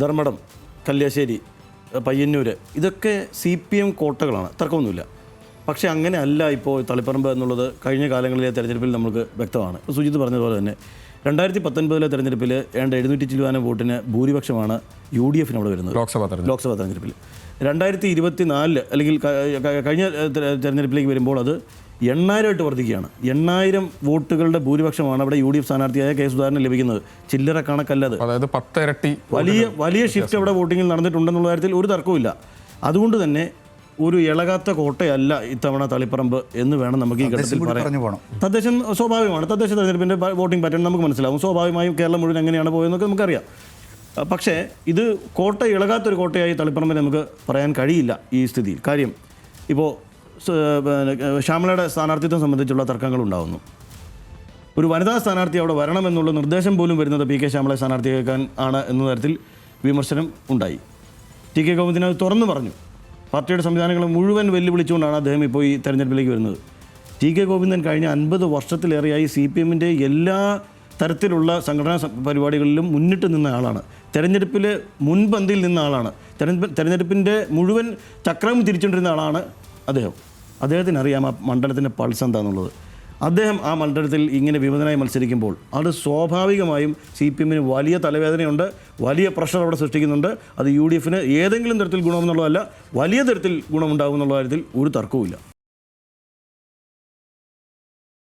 ധർമ്മടം, കല്യാശ്ശേരി, പയ്യന്നൂർ ഇതൊക്കെ CPM കോട്ടകളാണ്, തർക്കമൊന്നുമില്ല. പക്ഷേ അങ്ങനെ അല്ല ഇപ്പോൾ തളിപ്പറമ്പ് എന്നുള്ളത് കഴിഞ്ഞ കാലങ്ങളിലെ തെരഞ്ഞെടുപ്പിൽ നമുക്ക് വ്യക്തമാണ്. സുജിത്ത് പറഞ്ഞതുപോലെ തന്നെ 2019 തെരഞ്ഞെടുപ്പിൽ 700 വോട്ടിന് ഭൂരിപക്ഷമാണ് UDF അവിടെ വരുന്നത് ലോക്സഭാ തെരഞ്ഞെടുപ്പിൽ. 2024 അല്ലെങ്കിൽ കഴിഞ്ഞ തെരഞ്ഞെടുപ്പിലേക്ക് വരുമ്പോൾ അത് 8,000 വർദ്ധിക്കുകയാണ്. 8,000 വോട്ടുകളുടെ ഭൂരിപക്ഷമാണ് അവിടെ UDF സ്ഥാനാർത്ഥിയായ കെ സുധാകരന് ലഭിക്കുന്നത്. ചില്ലറ കണക്കല്ലത്. അതായത് 10 ഇരട്ടി വലിയ ഷിഫ്റ്റ് അവിടെ വോട്ടിങ്ങിൽ നടന്നിട്ടുണ്ടെന്നുള്ള കാര്യത്തിൽ ഒരു തർക്കവുമില്ല. അതുകൊണ്ട് തന്നെ ഒരു ഇളകാത്ത കോട്ടയല്ല ഇത്തവണ തളിപ്പറമ്പ് എന്ന് വേണം നമുക്ക് ഈ ഘട്ടത്തിൽ പറയാൻ. തദ്ദേശം സ്വാഭാവികമാണ്. തദ്ദേശ തെരഞ്ഞെടുപ്പിൻ്റെ വോട്ടിംഗ് പാറ്റേൺ നമുക്ക് മനസ്സിലാവും. സ്വാഭാവികമായും കേരളം മുഴുവൻ എങ്ങനെയാണ് പോയതെന്നൊക്കെ നമുക്കറിയാം. പക്ഷേ ഇത് ഇളകാത്തൊരു കോട്ടയായി തളിപ്പറമ്പിൽ നമുക്ക് പറയാൻ കഴിയില്ല ഈ സ്ഥിതിയിൽ. കാര്യം ഇപ്പോൾ ശ്യാമളയുടെ സ്ഥാനാർത്ഥിത്വം സംബന്ധിച്ചുള്ള തർക്കങ്ങളുണ്ടാകുന്നു. ഒരു വനിതാ സ്ഥാനാർത്ഥി അവിടെ വരണമെന്നുള്ള നിർദ്ദേശം പോലും വരുന്നത് PK ശ്യാമളയെ സ്ഥാനാർത്ഥിയാക്കാൻ ആണ് എന്ന തരത്തിൽ വിമർശനം ഉണ്ടായി. TK ഗോവിന്ദൻ അത് തുറന്നു പറഞ്ഞു. പാർട്ടിയുടെ സംവിധാനങ്ങൾ മുഴുവൻ വെല്ലുവിളിച്ചുകൊണ്ടാണ് അദ്ദേഹം ഇപ്പോൾ ഈ തെരഞ്ഞെടുപ്പിലേക്ക് വരുന്നത്. TK ഗോവിന്ദൻ കഴിഞ്ഞ 50 വർഷത്തിലേറെയായി CPMൻ്റെ എല്ലാ തരത്തിലുള്ള സംഘടനാ പരിപാടികളിലും മുന്നിട്ട് നിന്ന ആളാണ്. തെരഞ്ഞെടുപ്പിൽ മുൻപന്തിയിൽ നിന്ന ആളാണ്. തെരഞ്ഞെടുപ്പിൻ്റെ മുഴുവൻ ചക്രം തിരിച്ചുകൊണ്ടിരുന്ന ആളാണ് അദ്ദേഹത്തിന് അറിയാം ആ മണ്ഡലത്തിൻ്റെ പൾസ് എന്താണെന്നുള്ളത്. അദ്ദേഹം ആ മണ്ഡലത്തിൽ ഇങ്ങനെ വിമതനായി മത്സരിക്കുമ്പോൾ അത് സ്വാഭാവികമായും CPMന് വലിയ തലവേദനയുണ്ട്, വലിയ പ്രഷർ അവിടെ സൃഷ്ടിക്കുന്നുണ്ട്. അത് UDFന് ഏതെങ്കിലും തരത്തിൽ ഗുണമെന്നുള്ളതല്ല, വലിയ തരത്തിൽ ഗുണമുണ്ടാകും എന്നുള്ള കാര്യത്തിൽ ഒരു തർക്കവുമില്ല.